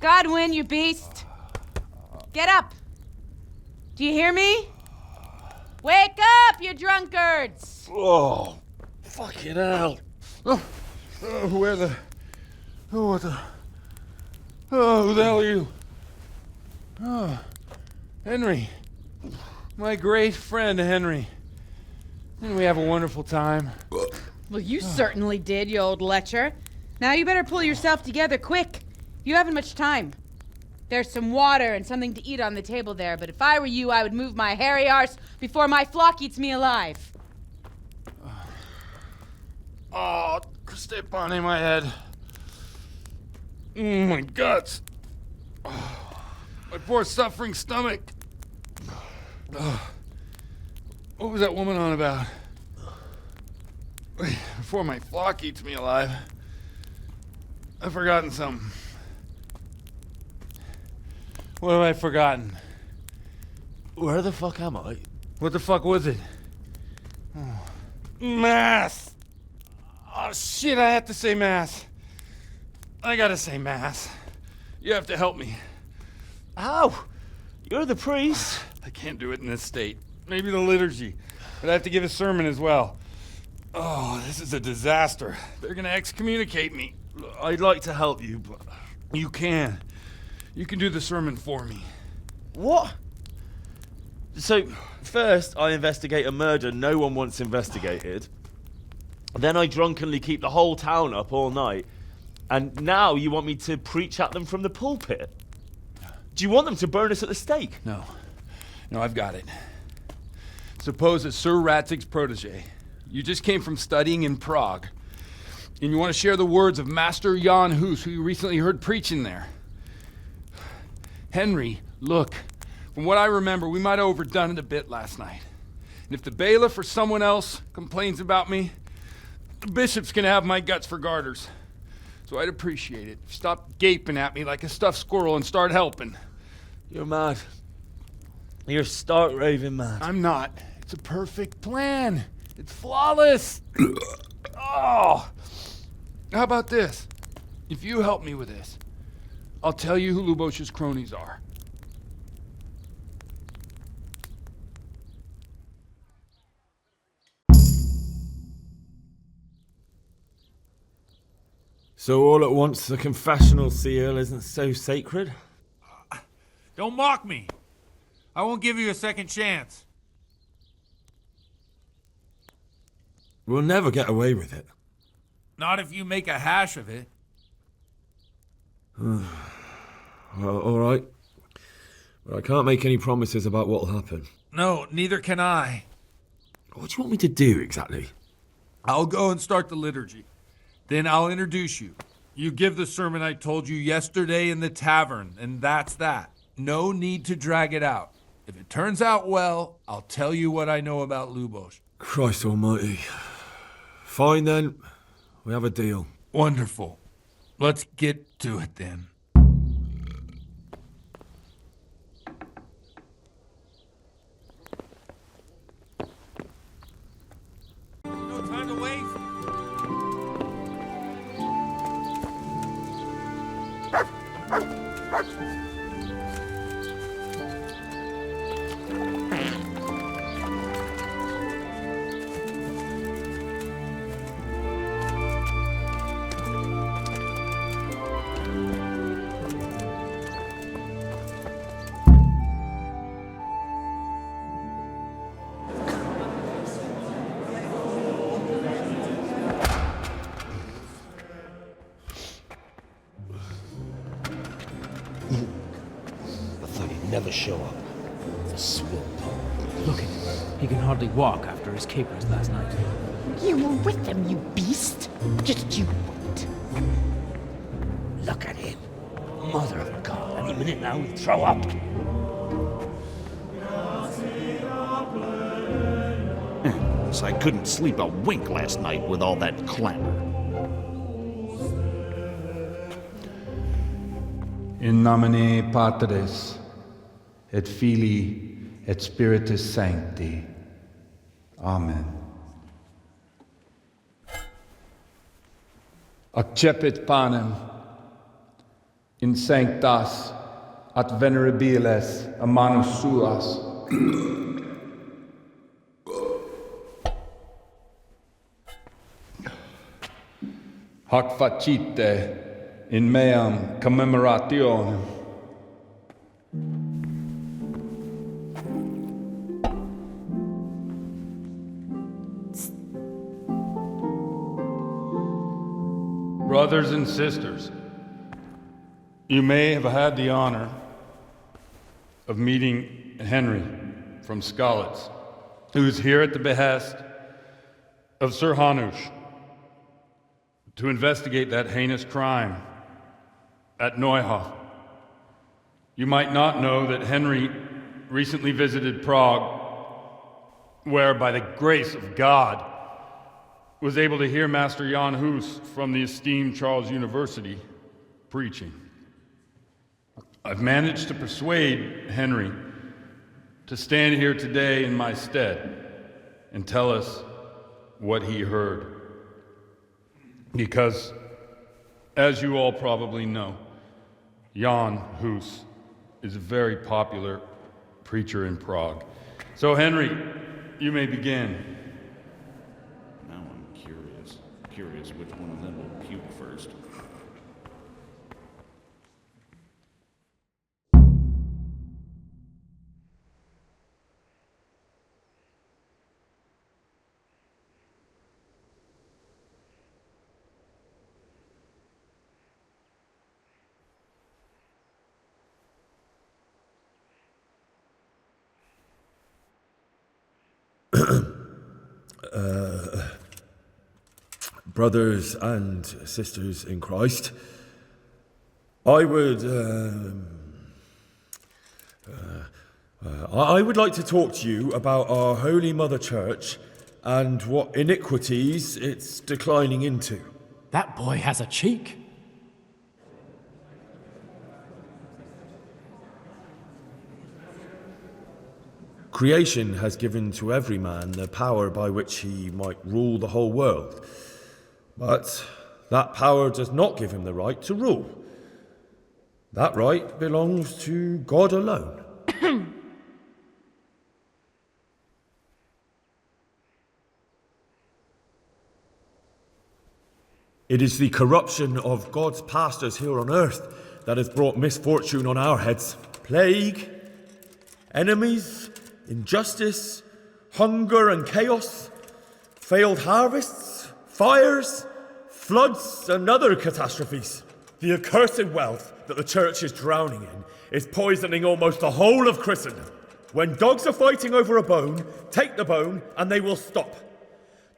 Godwin, you beast! Get up! Do you hear me? Wake up, you drunkards! Oh, fucking hell. Who the hell are you? Oh, Henry. My great friend, Henry. Didn't we have a wonderful time? Well, you certainly did, you old lecher. Now you better pull yourself together quick. You haven't much time. There's some water and something to eat on the table there, but if I were you, I would move my hairy arse before my flock eats me alive. Oh, step on my head. My guts. My poor suffering stomach. What was that woman on about? Before my flock eats me alive. I've forgotten something. What have I forgotten? Where the fuck am I? What the fuck was it? Oh. Mass! Oh shit, I have to say mass. I gotta say mass. You have to help me. How? You're the priest. I can't do it in this state. Maybe the liturgy. But I have to give a sermon as well. Oh, this is a disaster. They're gonna excommunicate me. I'd like to help you, but... You can. You can do the sermon for me. What? So, first I investigate a murder no one wants investigated. Then I drunkenly keep the whole town up all night. And now you want me to preach at them from the pulpit? Do you want them to burn us at the stake? No. No, I've got it. Suppose that Sir Radzig's protege. You just came from studying in Prague. And you want to share the words of Master Jan Hus, who you recently heard preaching there. Henry, look. From what I remember, we might have overdone it a bit last night. And if the bailiff or someone else complains about me, the bishop's gonna have my guts for garters. So I'd appreciate it. Stop gaping at me like a stuffed squirrel and start helping. You're mad. You're stark raving mad. I'm not. It's a perfect plan. It's flawless. Oh. How about this? If you help me with this, I'll tell you who Lubosh's cronies are. So all at once the confessional seal isn't so sacred? Don't mock me. I won't give you a second chance. We'll never get away with it. Not if you make a hash of it. Well, all right. But I can't make any promises about what'll happen. No, neither can I. What do you want me to do exactly? I'll go and start the liturgy. Then I'll introduce you. You give the sermon I told you yesterday in the tavern, and that's that. No need to drag it out. If it turns out well, I'll tell you what I know about Lubosh. Christ almighty. Fine then. We have a deal. Wonderful. Let's get to it then. No time to waste. Never show up. The swimp. Look at him. He can hardly walk after his capers last night. You were with them, you beast. Just you wait. Look at him. Mother of God, any minute now he'll throw up. So I couldn't sleep a wink last night with all that clamor. In nomine Patris, et Filii, et Spiritus Sancti. Amen. Accepit panem, in sanctas at venerabiles a manus suas. Hac facite in meam commemorationem. Brothers and sisters, you may have had the honor of meeting Henry from Skalitz, who is here at the behest of Sir Hanush to investigate that heinous crime at Neuhof. You might not know that Henry recently visited Prague, where, by the grace of God, was able to hear Master Jan Hus from the esteemed Charles University preaching. I've managed to persuade Henry to stand here today in my stead and tell us what he heard. Because, as you all probably know, Jan Hus is a very popular preacher in Prague. So, Henry, you may begin. Now I'm curious which one of them will puke first. Brothers and sisters in Christ, I would like to talk to you about our Holy Mother Church and what iniquities it's declining into. That boy has a cheek. Creation has given to every man the power by which he might rule the whole world. But that power does not give him the right to rule. That right belongs to God alone. It is the corruption of God's pastors here on earth that has brought misfortune on our heads. Plague, enemies, injustice, hunger and chaos, failed harvests, fires, floods and other catastrophes. The accursed wealth that the church is drowning in is poisoning almost the whole of Christendom. When dogs are fighting over a bone, take the bone and they will stop.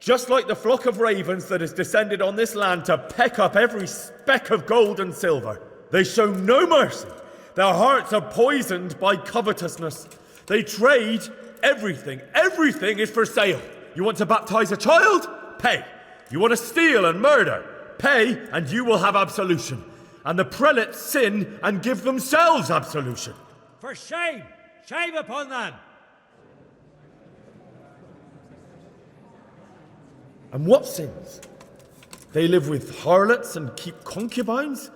Just like the flock of ravens that has descended on this land to peck up every speck of gold and silver. They show no mercy. Their hearts are poisoned by covetousness. They trade everything. Everything is for sale. You want to baptize a child? Pay. You want to steal and murder? Pay, and you will have absolution. And the prelates sin and give themselves absolution. For shame! Shame upon them! And what sins? They live with harlots and keep concubines,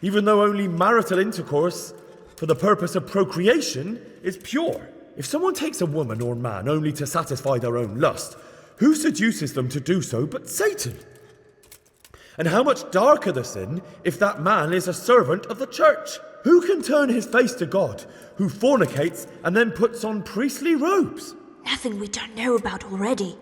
even though only marital intercourse for the purpose of procreation is pure. If someone takes a woman or man only to satisfy their own lust, who seduces them to do so but Satan? And how much darker the sin if that man is a servant of the church? Who can turn his face to God, who fornicates and then puts on priestly robes? Nothing we don't know about already.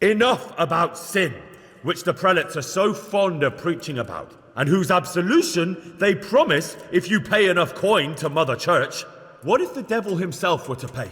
Enough about sin, which the prelates are so fond of preaching about, and whose absolution they promise if you pay enough coin to Mother Church. What if the devil himself were to pay?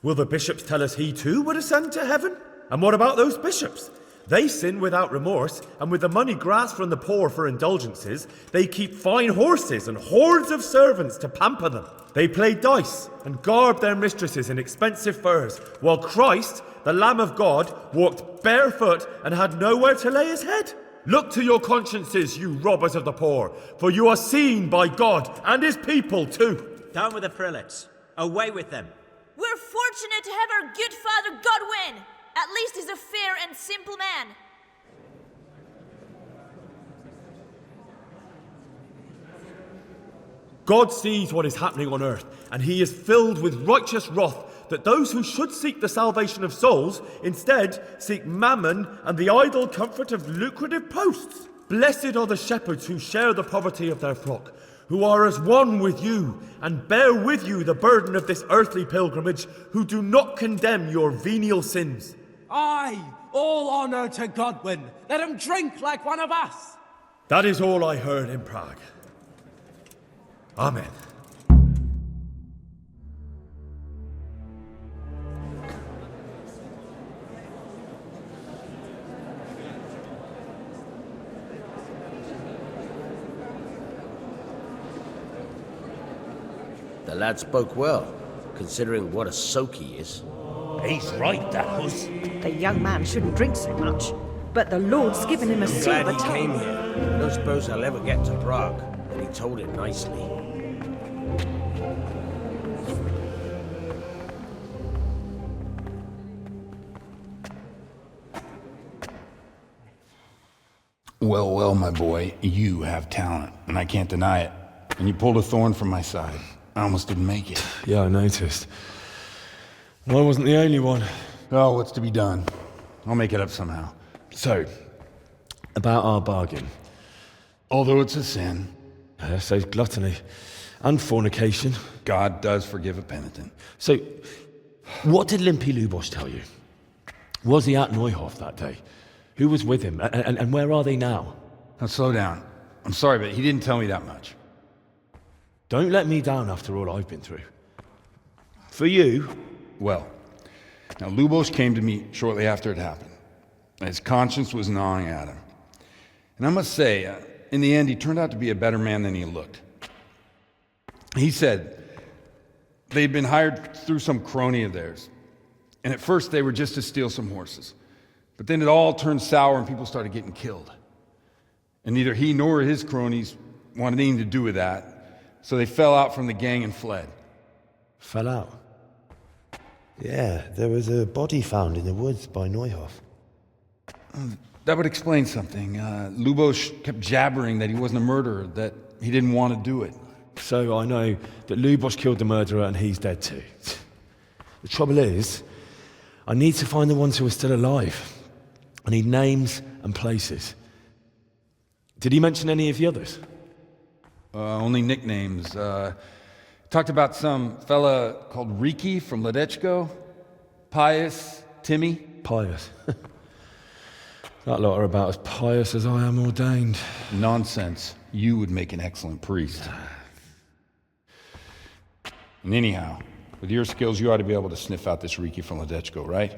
Will the bishops tell us he too would ascend to heaven? And what about those bishops? They sin without remorse, and with the money grasped from the poor for indulgences, they keep fine horses and hordes of servants to pamper them. They play dice and garb their mistresses in expensive furs, while Christ, the Lamb of God, walked barefoot and had nowhere to lay his head. Look to your consciences, you robbers of the poor, for you are seen by God and his people too. Down with the prelates. Away with them. We're fortunate to have our good father Godwin, At least he's a fair and simple man. God sees what is happening on earth, and he is filled with righteous wrath that those who should seek the salvation of souls instead seek mammon and the idle comfort of lucrative posts. Blessed are the shepherds who share the poverty of their flock, who are as one with you and bear with you the burden of this earthly pilgrimage, who do not condemn your venial sins. Aye, all honor to Godwin. Let him drink like one of us. That is all I heard in Prague. Amen. The lad spoke well, considering what a soak he is. He's right, that was. The young man shouldn't drink so much, but the Lord's given him a silver Glad he tongue. came here. I don't suppose I'll ever get to Prague, but he told it nicely. Well, well, my boy, you have talent, and I can't deny it. And you pulled a thorn from my side. I almost didn't make it. Yeah, I noticed. And I wasn't the only one. Oh, what's to be done? I'll make it up somehow. So, about our bargain. Although it's a sin. So gluttony and fornication. God does forgive a penitent. So, what did Limpy Lubosh tell you? Was he at Neuhof that day? Who was with him? And where are they now? Now slow down. I'm sorry, but he didn't tell me that much. Don't let me down after all I've been through. For you... Well, now Lubosh came to me shortly after it happened. His conscience was gnawing at him. And I must say, in the end, he turned out to be a better man than he looked. He said they'd been hired through some crony of theirs. And at first they were just to steal some horses. But then it all turned sour and people started getting killed. And neither he nor his cronies wanted anything to do with that. So they fell out from the gang and fled. Fell out? Yeah, there was a body found in the woods by Neuhof. That would explain something. Lubosh kept jabbering that he wasn't a murderer, that he didn't want to do it. So I know that Lubosh killed the murderer and he's dead too. The trouble is, I need to find the ones who are still alive. I need names and places. Did he mention any of the others? Only nicknames. Talked about some fella called Riki from Ledechko, Pius, Timmy. Pius. That lot are about as pious as I am ordained. Nonsense. You would make an excellent priest. And anyhow, with your skills, you ought to be able to sniff out this Riki from Ledechko, right?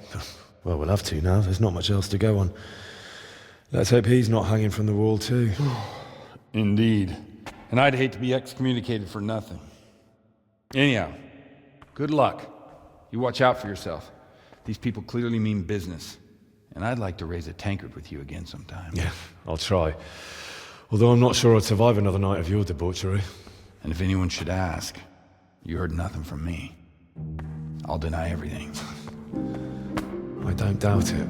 Well, we'll have to now. There's not much else to go on. Let's hope he's not hanging from the wall too. Indeed. And I'd hate to be excommunicated for nothing. Anyhow, good luck. You watch out for yourself. These people clearly mean business. And I'd like to raise a tankard with you again sometime. Yeah, I'll try. Although I'm not sure I'd survive another night of your debauchery. And if anyone should ask, you heard nothing from me. I'll deny everything. I don't doubt it.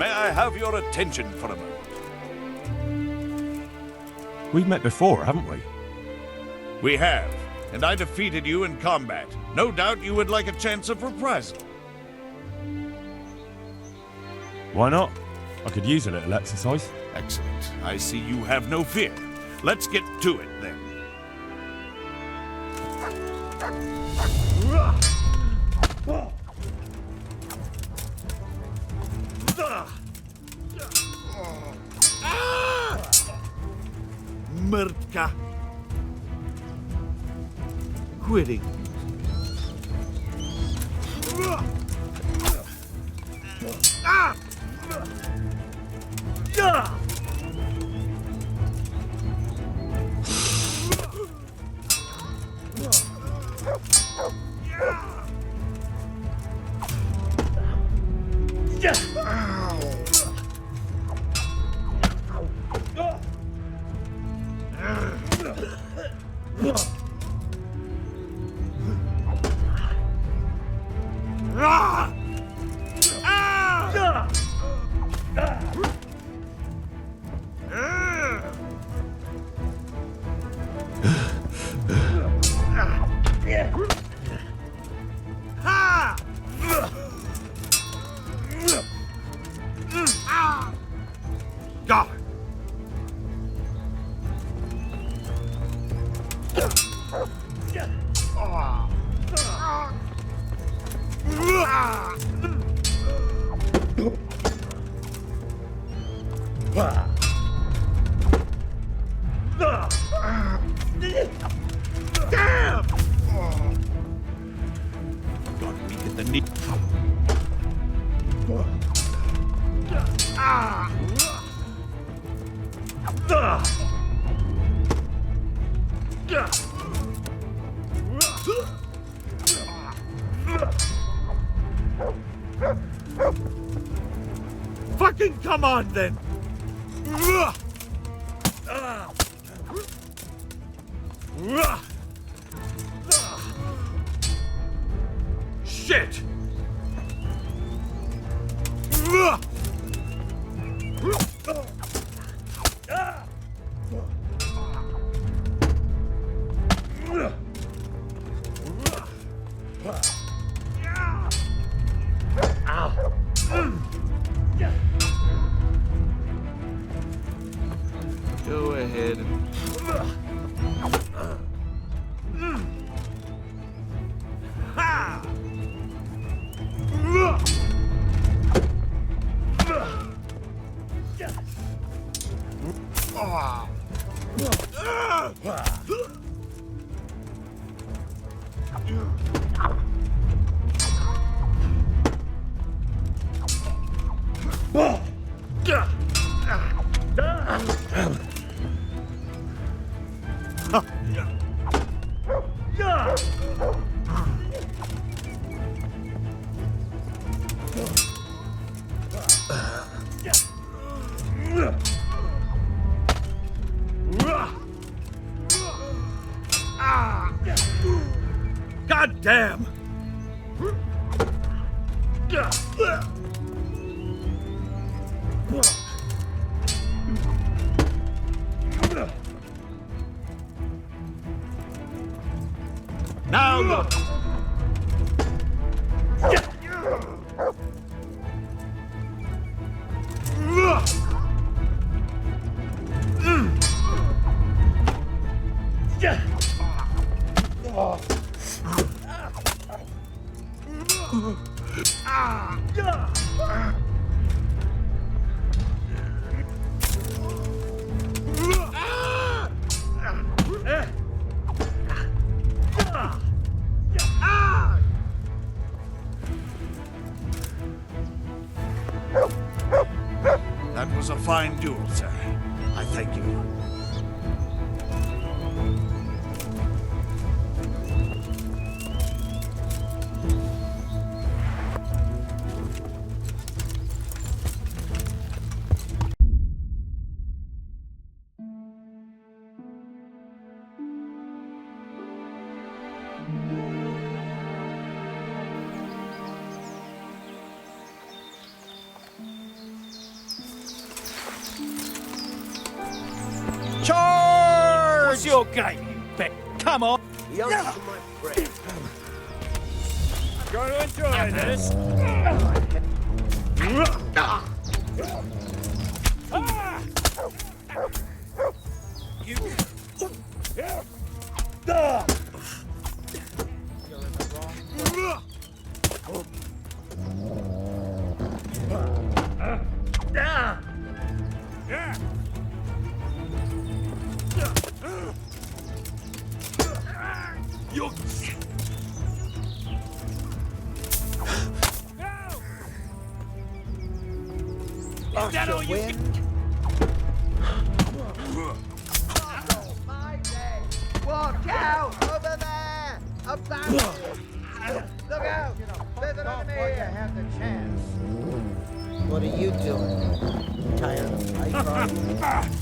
may I have your attention for a moment? We've met before, haven't we? We have, and I defeated you in combat. No doubt you would like a chance of reprisal. Why not? I could use a little exercise. Excellent. I see you have no fear. Let's get to it, then. Mrtka. Quitting. Damn! Got me at the knee. Fucking come on, then! Shit! Go ahead and... Ha! God damn! Now look! That was a fine duel, sir. I thank you. your game, you bet. Come on. The answer to my prayer. I'm going to enjoy this. Is that all you can... Watch out! Over there! A bandit! Look out! There's an enemy here! You have the chance. What are you doing? Tired of fighting?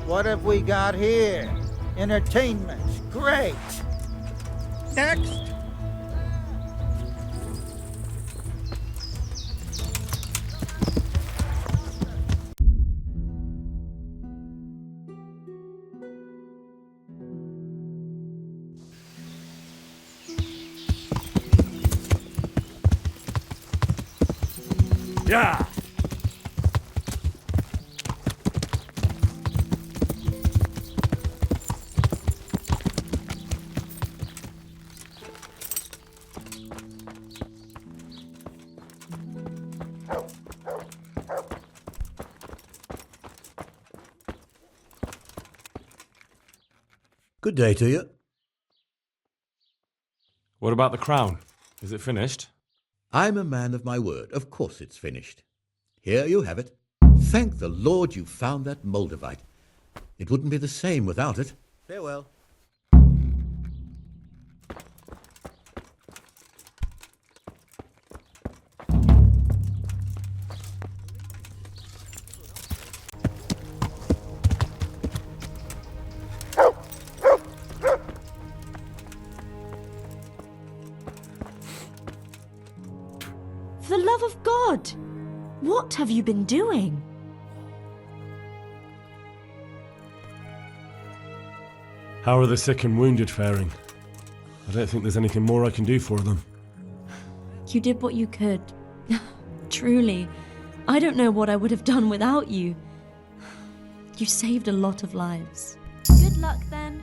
What have we got here? Entertainment. Great. Next. Yeah. Good day to you. What about the crown? Is it finished? I'm a man of my word. Of course it's finished. Here you have it. Thank the Lord you found that Moldavite. It wouldn't be the same without it. Farewell. For the love of God! What have you been doing? How are the sick and wounded faring? I don't think there's anything more I can do for them. You did what you could. Truly. I don't know what I would have done without you. You saved a lot of lives. Good luck then.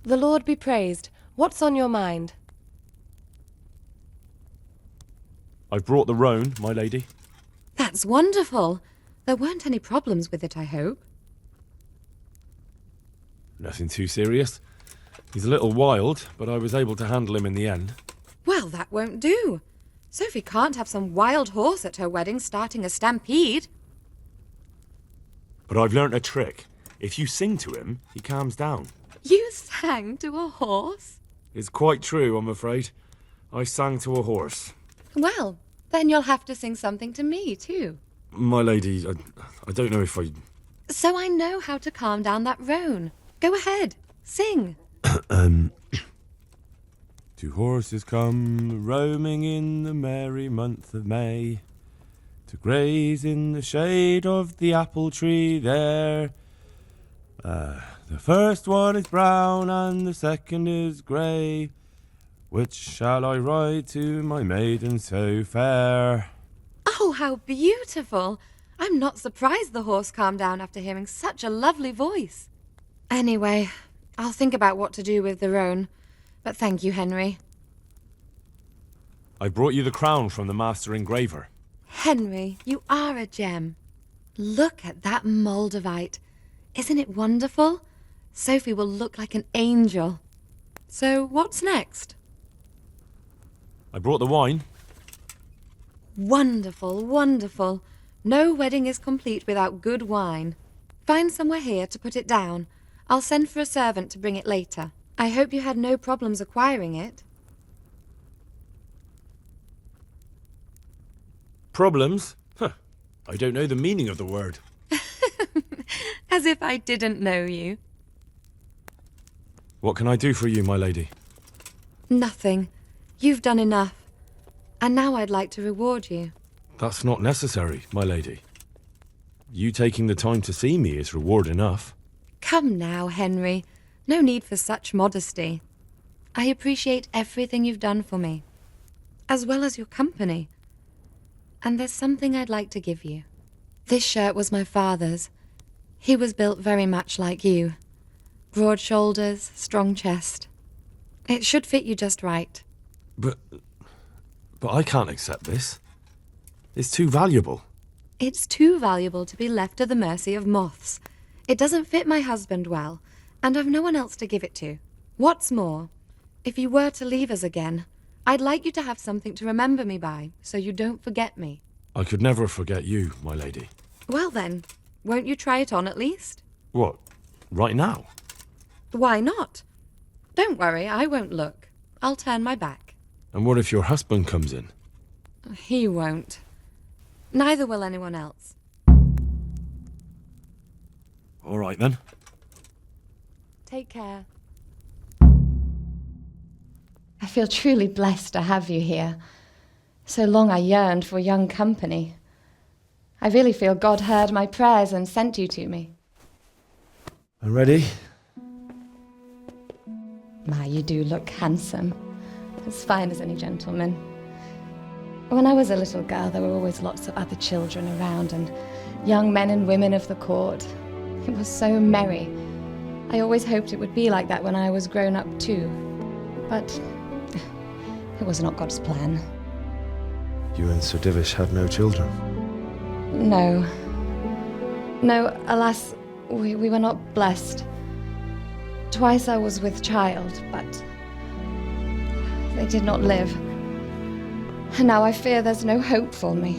The Lord be praised. What's on your mind? I've brought the roan, my lady. That's wonderful. There weren't any problems with it, I hope. Nothing too serious. He's a little wild, but I was able to handle him in the end. Well, that won't do. Sophie can't have some wild horse at her wedding starting a stampede. But I've learnt a trick. If you sing to him, he calms down. You sang to a horse? It's quite true, I'm afraid. I sang to a horse. Well, then you'll have to sing something to me, too. My lady, I don't know if I... So I know how to calm down that roan. Go ahead, sing. Two horses come roaming in the merry month of May to graze in the shade of the apple tree there. The first one is brown and the second is grey. Which shall I ride to, my maiden so fair? Oh, how beautiful! I'm not surprised the horse calmed down after hearing such a lovely voice. Anyway, I'll think about what to do with the roan. But thank you, Henry. I brought you the crown from the master engraver. Henry, you are a gem. Look at that Moldavite. Isn't it wonderful? Sophie will look like an angel. So, what's next? I brought the wine. Wonderful, wonderful. No wedding is complete without good wine. Find somewhere here to put it down. I'll send for a servant to bring it later. I hope you had no problems acquiring it. Problems? Huh. I don't know the meaning of the word. As if I didn't know you. What can I do for you, my lady? Nothing. You've done enough. And now I'd like to reward you. That's not necessary, my lady. You taking the time to see me is reward enough. Come now, Henry. No need for such modesty. I appreciate everything you've done for me, as well as your company. And there's something I'd like to give you. This shirt was my father's. He was built very much like you. Broad shoulders, strong chest. It should fit you just right. But I can't accept this. It's too valuable. It's too valuable to be left to the mercy of moths. It doesn't fit my husband well, and I've no one else to give it to. What's more, if you were to leave us again, I'd like you to have something to remember me by, so you don't forget me. I could never forget you, my lady. Well then, won't you try it on at least? What? Right now? Why not? Don't worry, I won't look. I'll turn my back. And what if your husband comes in? He won't. Neither will anyone else. All right then. Take care. I feel truly blessed to have you here. So long I yearned for young company. I really feel God heard my prayers and sent you to me. I'm ready. My, you do look handsome. As fine as any gentleman. When I was a little girl, there were always lots of other children around and young men and women of the court. It was so merry. I always hoped it would be like that when I was grown up too. But it was not God's plan. You and Sir Divish had no children? No. No, alas, we were not blessed. Twice I was with child, but they did not live. And now I fear there's no hope for me.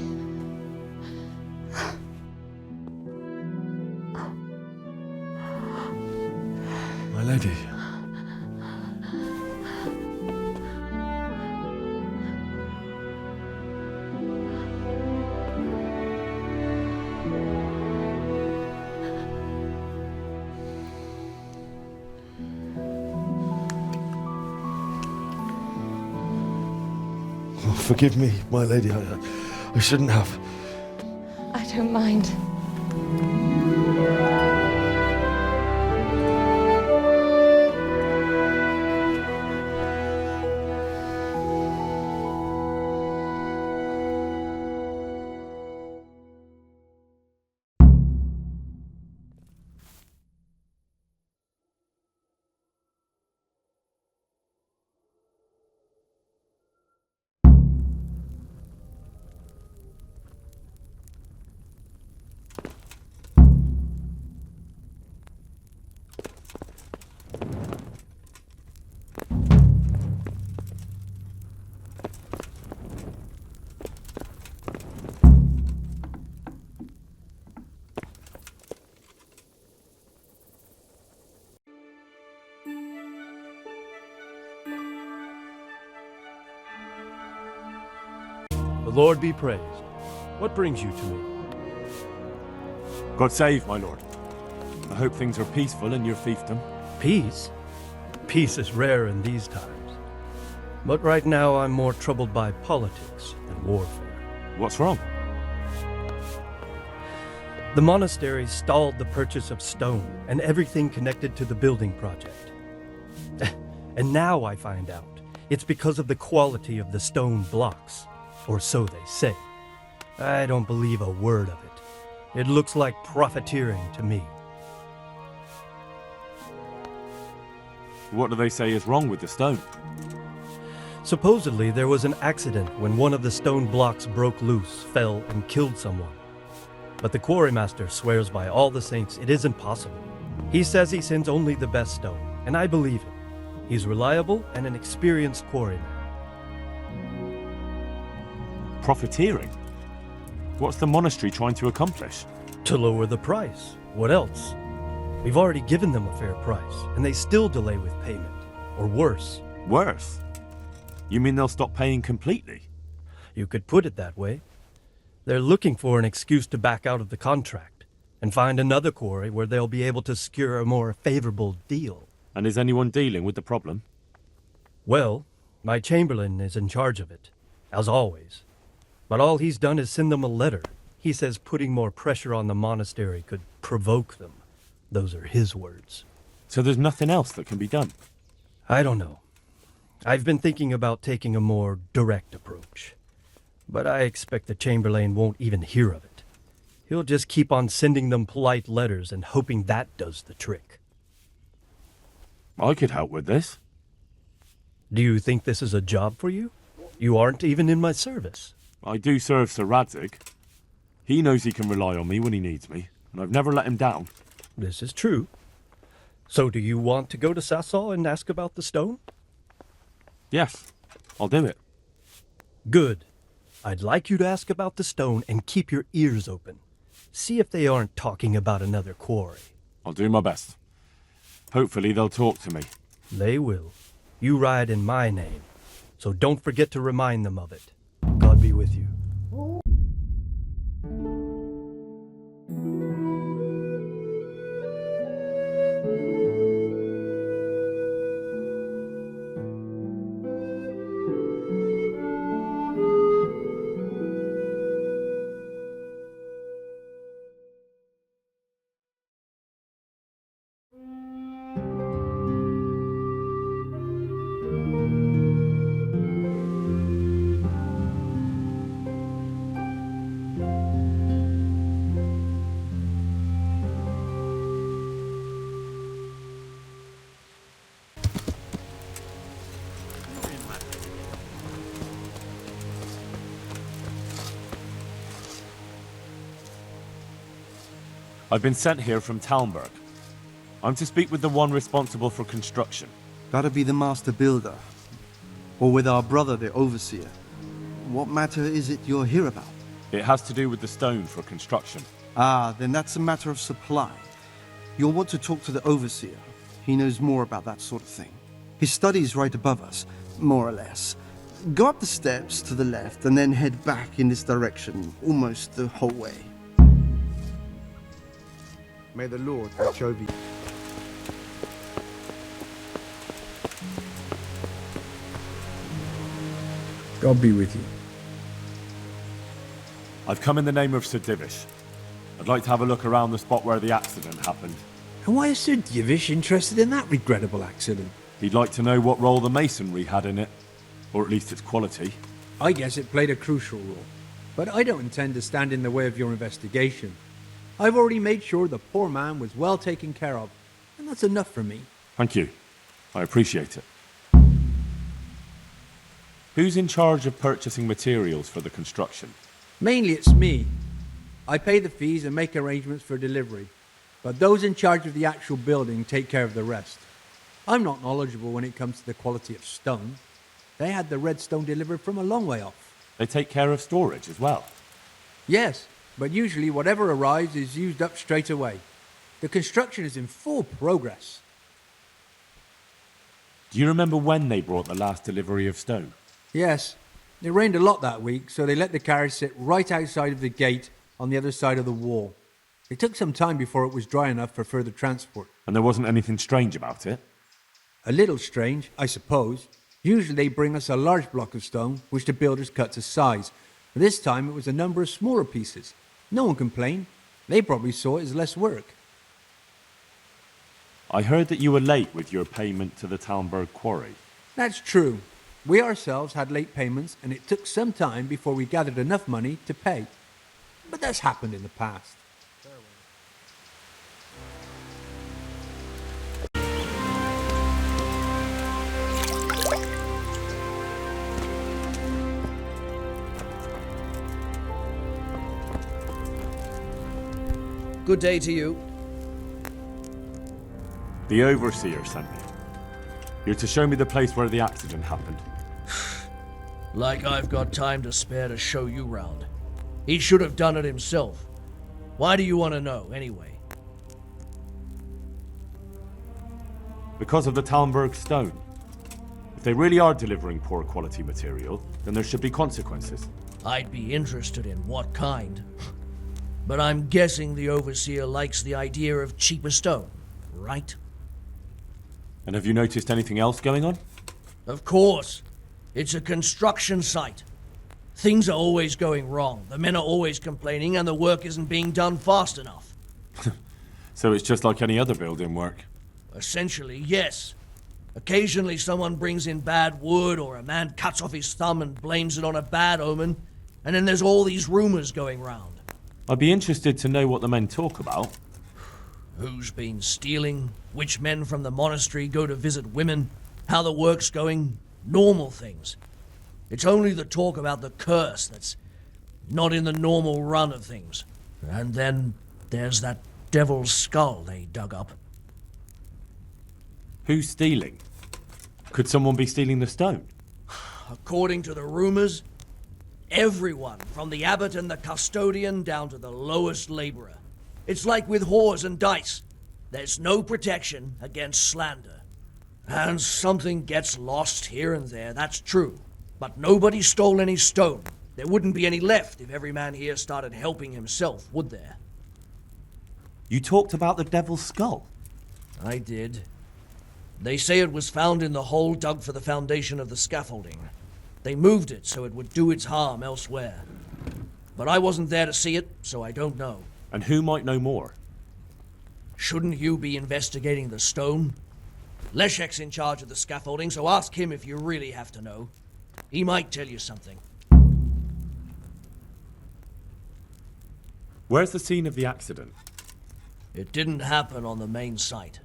My lady. Forgive me, my lady. I shouldn't have. I don't mind. The Lord be praised. What brings you to me? God save, my lord. I hope things are peaceful in your fiefdom. Peace? Peace is rare in these times. But right now I'm more troubled by politics than warfare. What's wrong? The monastery stalled the purchase of stone and everything connected to the building project. And now I find out it's because of the quality of the stone blocks, or so they say. I don't believe a word of it. It looks like profiteering to me. What do they say is wrong with the stone? Supposedly there was an accident when one of the stone blocks broke loose, fell, and killed someone. But the quarrymaster swears by all the saints it isn't possible. He says he sends only the best stone, and I believe him. He's reliable and an experienced quarryman. Profiteering? What's the monastery trying to accomplish? To lower the price. What else? We've already given them a fair price, and they still delay with payment. Or worse. Worse? You mean they'll stop paying completely? You could put it that way. They're looking for an excuse to back out of the contract, and find another quarry where they'll be able to secure a more favorable deal. And is anyone dealing with the problem? Well, my chamberlain is in charge of it, as always. But all he's done is send them a letter. He says putting more pressure on the monastery could provoke them. Those are his words. So there's nothing else that can be done? I don't know. I've been thinking about taking a more direct approach. But I expect the chamberlain won't even hear of it. He'll just keep on sending them polite letters and hoping that does the trick. I could help with this. Do you think this is a job for you? You aren't even in my service. I do serve Sir Radzig. He knows he can rely on me when he needs me, and I've never let him down. This is true. So do you want to go to Sasol and ask about the stone? Yes, I'll do it. Good. I'd like you to ask about the stone and keep your ears open. See if they aren't talking about another quarry. I'll do my best. Hopefully they'll talk to me. They will. You ride in my name, so don't forget to remind them of it. God be with you. I've been sent here from Talmberg. I'm to speak with the one responsible for construction. That'd be the master builder. Or with our brother, the overseer. What matter is it you're here about? It has to do with the stone for construction. Ah, then that's a matter of supply. You'll want to talk to the overseer. He knows more about that sort of thing. His study's right above us, more or less. Go up the steps to the left and then head back in this direction, almost the whole way. May the Lord watch over you. God be with you. I've come in the name of Sir Divish. I'd like to have a look around the spot where the accident happened. And why is Sir Divish interested in that regrettable accident? He'd like to know what role the masonry had in it, or at least its quality. I guess it played a crucial role, but I don't intend to stand in the way of your investigation. I've already made sure the poor man was well taken care of, and that's enough for me. Thank you. I appreciate it. Who's in charge of purchasing materials for the construction? Mainly it's me. I pay the fees and make arrangements for delivery, but those in charge of the actual building take care of the rest. I'm not knowledgeable when it comes to the quality of stone. They had the red stone delivered from a long way off. They take care of storage as well? Yes, but usually whatever arrives is used up straight away. The construction is in full progress. Do you remember when they brought the last delivery of stone? Yes, it rained a lot that week, so they let the carriage sit right outside of the gate on the other side of the wall. It took some time before it was dry enough for further transport. And there wasn't anything strange about it? A little strange, I suppose. Usually they bring us a large block of stone, which the builders cut to size. This time it was a number of smaller pieces. No one complained. They probably saw it as less work. I heard that you were late with your payment to the Talmberg quarry. That's true. We ourselves had late payments, and it took some time before we gathered enough money to pay. But that's happened in the past. Good day to you. The Overseer sent me. You're to show me the place where the accident happened. Like I've got time to spare to show you round. He should have done it himself. Why do you want to know, anyway? Because of the Talmberg stone. If they really are delivering poor quality material, then there should be consequences. I'd be interested in what kind. But I'm guessing the Overseer likes the idea of cheaper stone, right? And have you noticed anything else going on? Of course. It's a construction site. Things are always going wrong. The men are always complaining and the work isn't being done fast enough. So it's just like any other building work? Essentially, yes. Occasionally someone brings in bad wood or a man cuts off his thumb and blames it on a bad omen. And then there's all these rumors going round. I'd be interested to know what the men talk about. Who's been stealing, which men from the monastery go to visit women, how the work's going, normal things. It's only the talk about the curse that's not in the normal run of things. And then there's that devil's skull they dug up. Who's stealing? Could someone be stealing the stone? According to the rumors, everyone, from the abbot and the custodian down to the lowest laborer. It's like with whores and dice. There's no protection against slander. And something gets lost here and there, that's true. But nobody stole any stone. There wouldn't be any left if every man here started helping himself, would there? You talked about the devil's skull? I did. They say it was found in the hole dug for the foundation of the scaffolding. They moved it so it would do its harm elsewhere. But I wasn't there to see it, so I don't know. And who might know more? Shouldn't you be investigating the stone? Leszek's in charge of the scaffolding, so ask him if you really have to know. He might tell you something. Where's the scene of the accident? It didn't happen on the main site.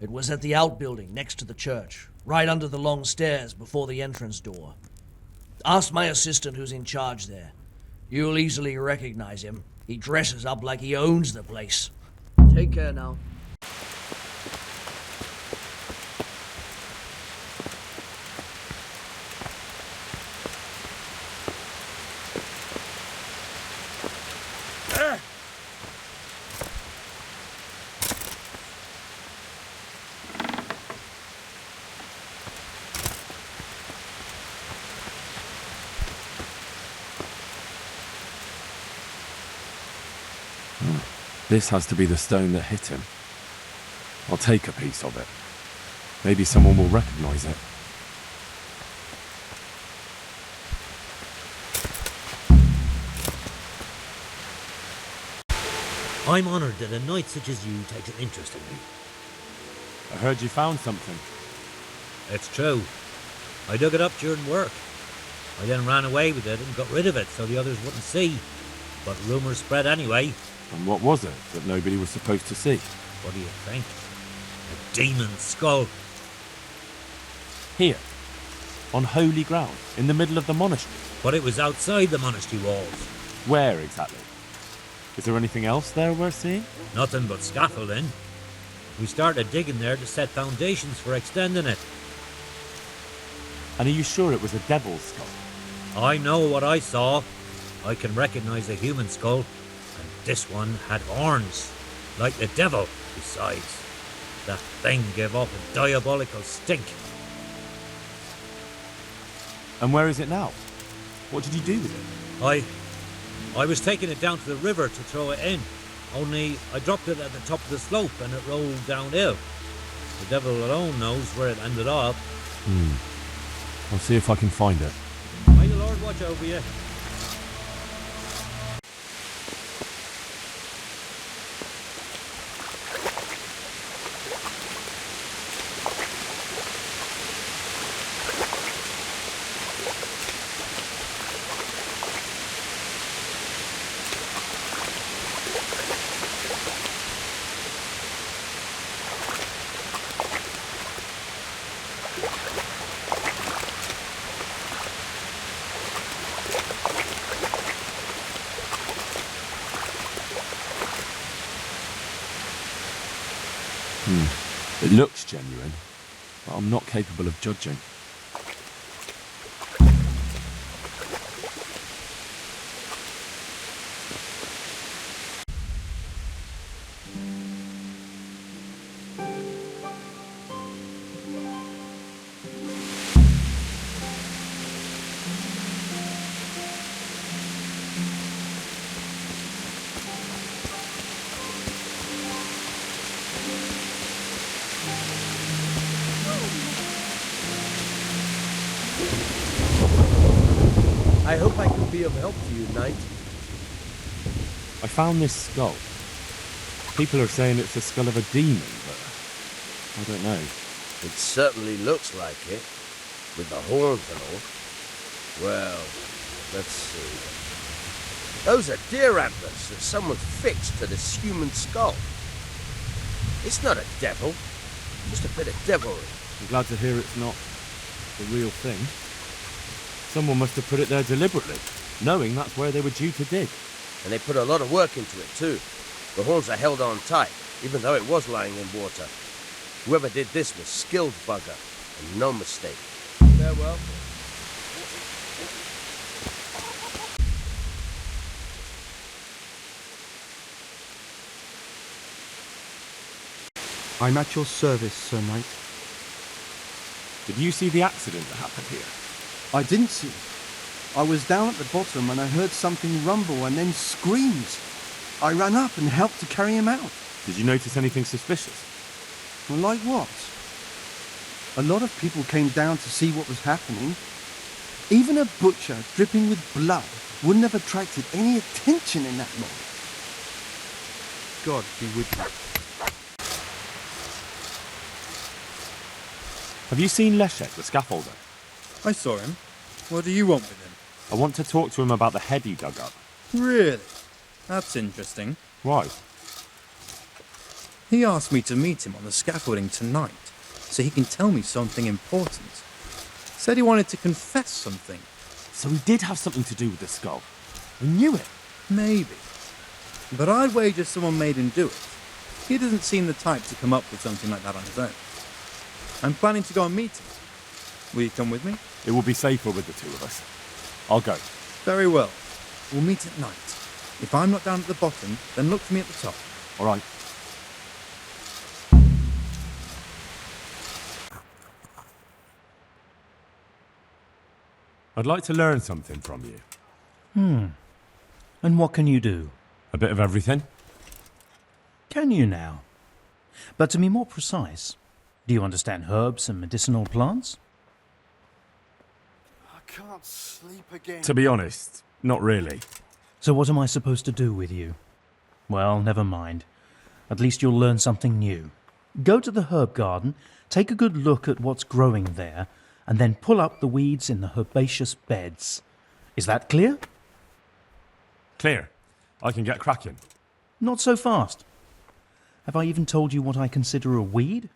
It was at the outbuilding next to the church, right under the long stairs before the entrance door. Ask my assistant who's in charge there. You'll easily recognize him. He dresses up like he owns the place. Take care now. This has to be the stone that hit him. I'll take a piece of it. Maybe someone will recognize it. I'm honored that a knight such as you takes an interest in me. I heard you found something. It's true. I dug it up during work. I then ran away with it and got rid of it so the others wouldn't see. But rumours spread anyway. And what was it that nobody was supposed to see? What do you think? A demon's skull. Here, on holy ground, in the middle of the monastery. But it was outside the monastery walls. Where exactly? Is there anything else there worth seeing? Nothing but scaffolding. We started digging there to set foundations for extending it. And are you sure it was a devil's skull? I know what I saw. I can recognize a human skull. And this one had horns, like the devil, besides. That thing gave off a diabolical stink. And where is it now? What did you do with it? I was taking it down to the river to throw it in. Only I dropped it at the top of the slope and it rolled downhill. The devil alone knows where it ended up. I'll see if I can find it. May the Lord watch over you. It looks genuine, but I'm not capable of judging. I hope I can be of help to you, Knight. I found this skull. People are saying it's the skull of a demon, but I don't know. It certainly looks like it, with the horns and all. Well, let's see. Those are deer antlers that someone fixed to this human skull. It's not a devil, just a bit of devilry. I'm glad to hear it's not the real thing. Someone must have put it there deliberately, knowing that's where they were due to dig. And they put a lot of work into it, too. The horns are held on tight, even though it was lying in water. Whoever did this was skilled bugger, and no mistake. Farewell. I'm at your service, Sir Knight. Did you see the accident that happened here? I didn't see it. I was down at the bottom and I heard something rumble and then screams. I ran up and helped to carry him out. Did you notice anything suspicious? Well, like what? A lot of people came down to see what was happening. Even a butcher dripping with blood wouldn't have attracted any attention in that mob. God be with you. Have you seen Leszek, the scaffolder? I saw him. What do you want with him? I want to talk to him about the head he dug up. Really? That's interesting. Why? He asked me to meet him on the scaffolding tonight, so he can tell me something important. Said he wanted to confess something. So he did have something to do with the skull. I knew it. Maybe. But I'd wager someone made him do it. He doesn't seem the type to come up with something like that on his own. I'm planning to go and meet him. Will you come with me? It will be safer with the two of us. I'll go. Very well. We'll meet at night. If I'm not down at the bottom, then look for me at the top. All right. I'd like to learn something from you. And what can you do? A bit of everything. Can you now? But to be more precise, do you understand herbs and medicinal plants? I can't sleep again. To be honest, not really. So what am I supposed to do with you? Well, never mind. At least you'll learn something new. Go to the herb garden, take a good look at what's growing there, and then pull up the weeds in the herbaceous beds. Is that clear? Clear. I can get cracking. Not so fast. Have I even told you what I consider a weed?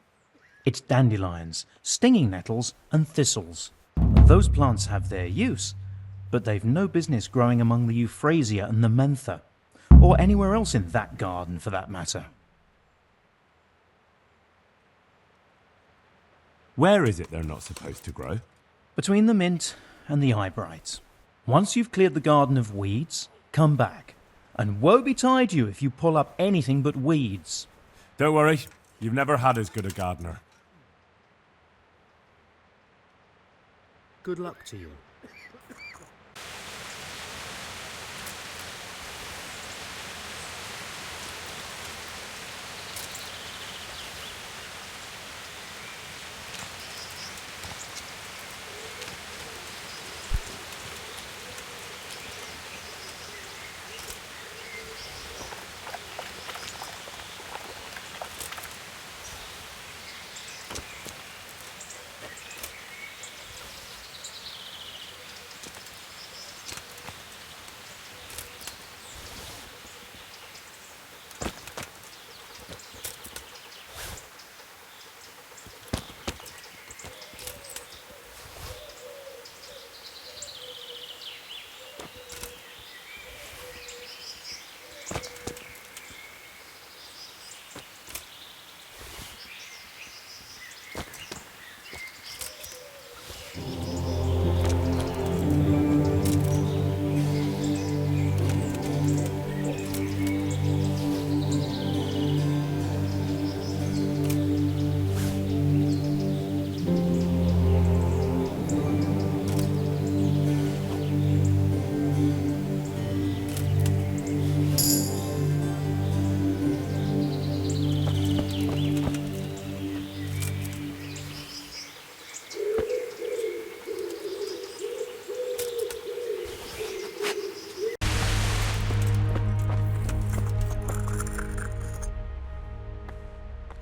It's dandelions, stinging nettles, and thistles. Those plants have their use, but they've no business growing among the euphrasia and the mentha, or anywhere else in that garden for that matter. Where is it they're not supposed to grow? Between the mint and the eyebrights. Once you've cleared the garden of weeds, come back. And woe betide you if you pull up anything but weeds. Don't worry, you've never had as good a gardener. Good luck to you.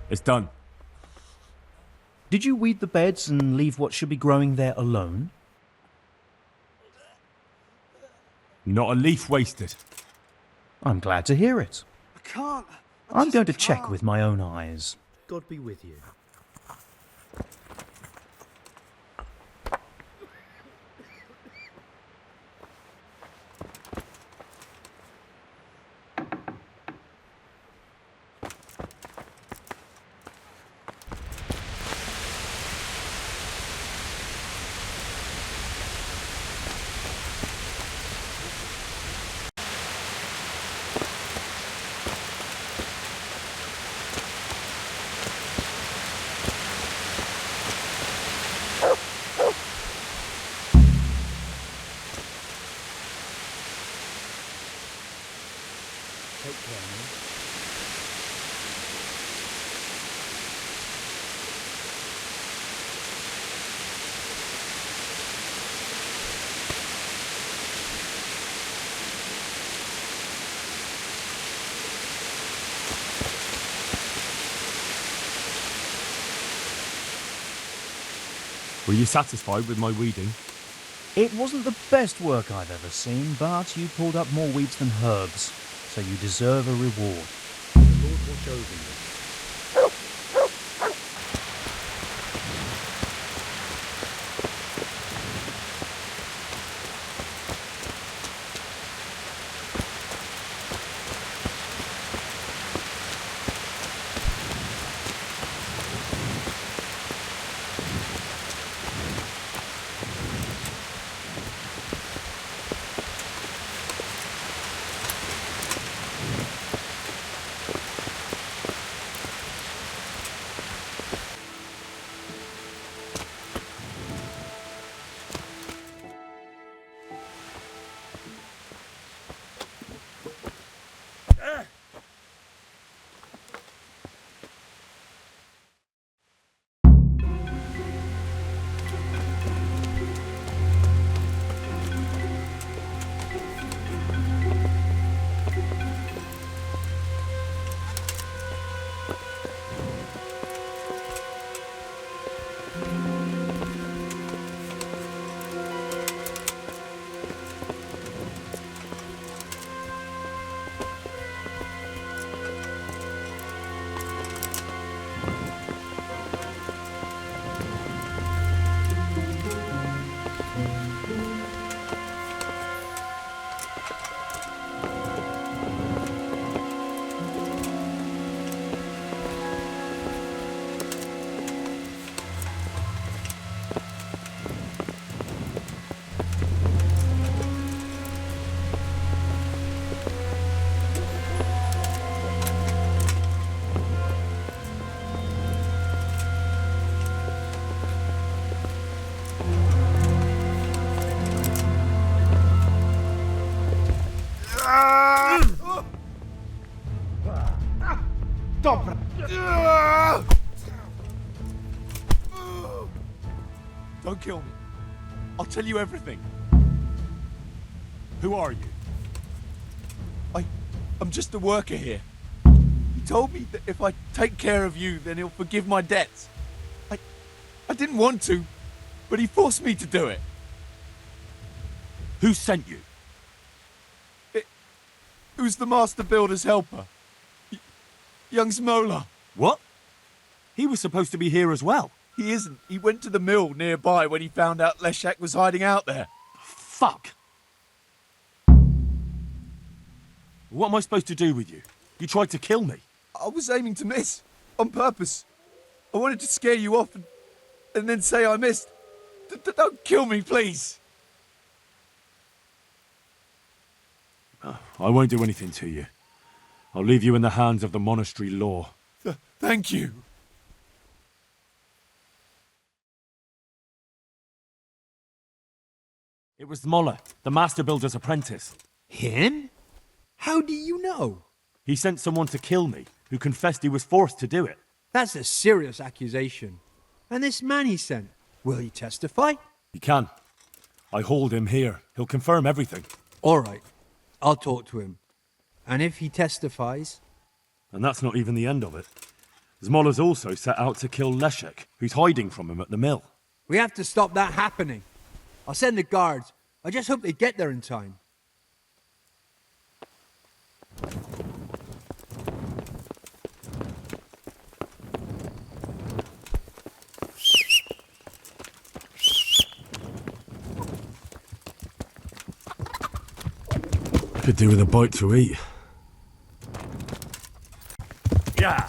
It's done. Did you weed the beds and leave what should be growing there alone? Not a leaf wasted. I'm glad to hear it. I can't. I'm going to check with my own eyes. God be with you. Were you satisfied with my weeding? It wasn't the best work I've ever seen, but you pulled up more weeds than herbs, so you deserve a reward. The Lord watch over you. Don't kill me. I'll tell you everything. Who are you? I'm just a worker here. He told me that if I take care of you, then he'll forgive my debts. I didn't want to, but he forced me to do it. Who sent you? It was the master builder's helper. Young Smola. What? He was supposed to be here as well. He isn't. He went to the mill nearby when he found out Leszek was hiding out there. Fuck! What am I supposed to do with you? You tried to kill me. I was aiming to miss. On purpose. I wanted to scare you off and then say I missed. Don't kill me, please. I won't do anything to you. I'll leave you in the hands of the monastery law. Thank you. It was Moller, the master builder's apprentice. Him? How do you know? He sent someone to kill me, who confessed he was forced to do it. That's a serious accusation. And this man he sent, will he testify? He can. I hold him here. He'll confirm everything. All right. I'll talk to him. And if he testifies... And that's not even the end of it. Zmola's also set out to kill Leszek, who's hiding from him at the mill. We have to stop that happening. I'll send the guards. I just hope they get there in time. Could do with a bite to eat. Yeah.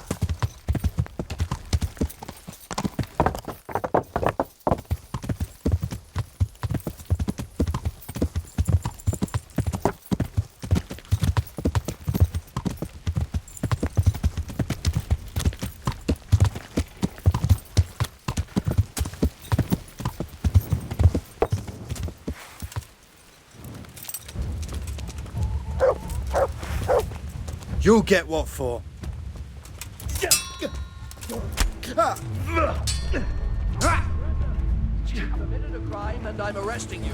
You'll get what for. You've committed a crime and I'm arresting you.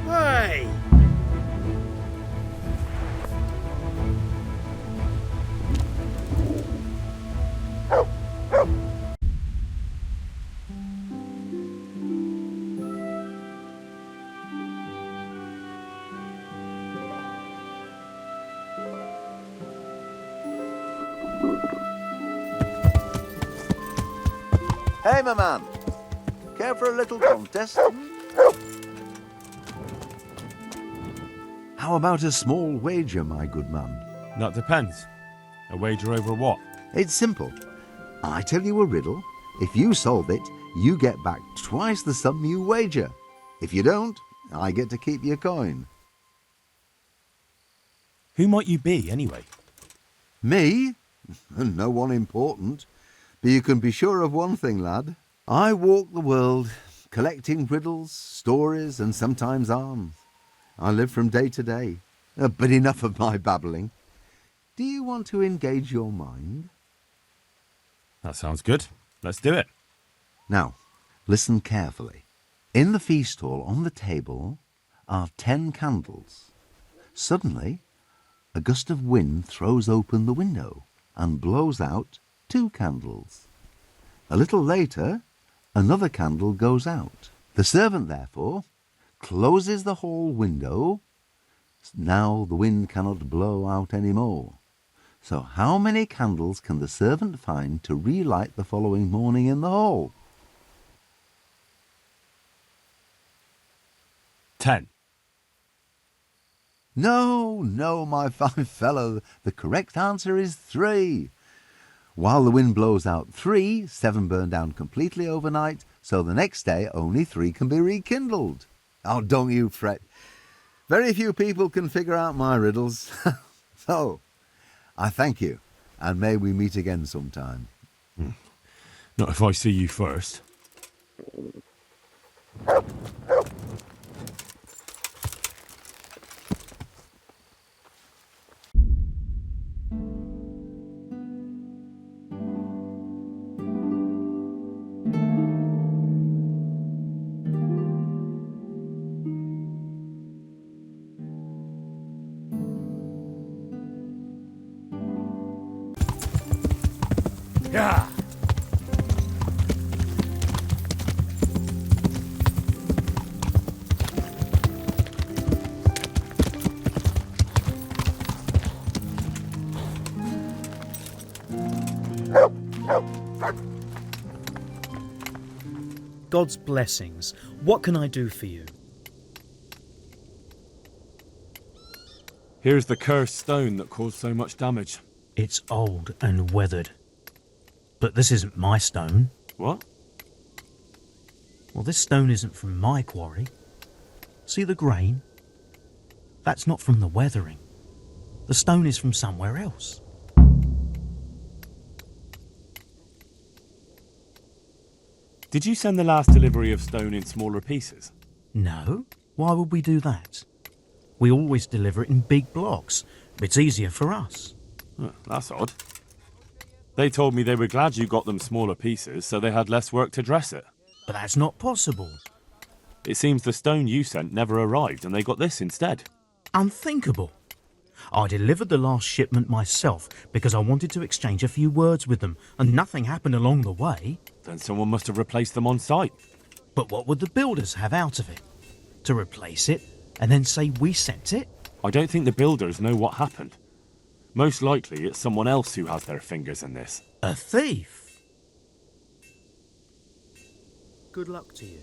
Hey! Hey, my man. Care for a little contest? How about a small wager, my good man? That depends. A wager over what? It's simple. I tell you a riddle. If you solve it, you get back twice the sum you wager. If you don't, I get to keep your coin. Who might you be, anyway? Me? No one important. But you can be sure of one thing, lad. I walk the world, collecting riddles, stories, and sometimes arms. I live from day to day. But enough of my babbling. Do you want to engage your mind? That sounds good. Let's do it. Now, listen carefully. In the feast hall on the table are 10 candles. Suddenly, a gust of wind throws open the window and blows out 2 candles. A little later, another candle goes out. The servant, therefore, closes the hall window. Now the wind cannot blow out any more. So how many candles can the servant find to relight the following morning in the hall? 10. No, my fine fellow. The correct answer is 3. While the wind blows out 3, 7 burn down completely overnight, so the next day only 3 can be rekindled. Oh, don't you fret. Very few people can figure out my riddles. So, I thank you, and may we meet again sometime. Not if I see you first. Yeah. God's blessings. What can I do for you? Here's the cursed stone that caused so much damage. It's old and weathered. But this isn't my stone. What? Well, this stone isn't from my quarry. See the grain? That's not from the weathering. The stone is from somewhere else. Did you send the last delivery of stone in smaller pieces? No. Why would we do that? We always deliver it in big blocks. It's easier for us. Oh, that's odd. They told me they were glad you got them smaller pieces so they had less work to dress it. But that's not possible. It seems the stone you sent never arrived and they got this instead. Unthinkable. I delivered the last shipment myself because I wanted to exchange a few words with them, and nothing happened along the way. Then someone must have replaced them on site. But what would the builders have out of it? To replace it and then say we sent it? I don't think the builders know what happened. Most likely it's someone else who has their fingers in this. A thief? Good luck to you.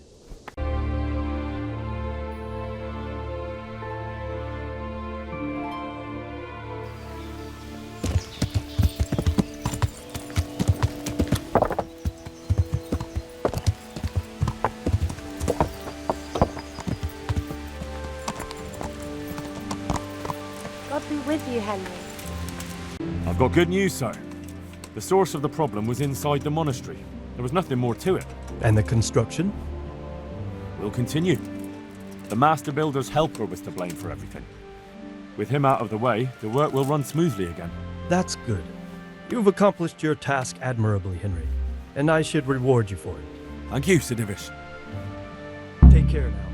God be with you, Henry. I've got good news, sir. The source of the problem was inside the monastery. There was nothing more to it. And the construction? We'll continue. The master builder's helper was to blame for everything. With him out of the way, the work will run smoothly again. That's good. You've accomplished your task admirably, Henry, and I should reward you for it. Thank you, Sir Divish. Take care now.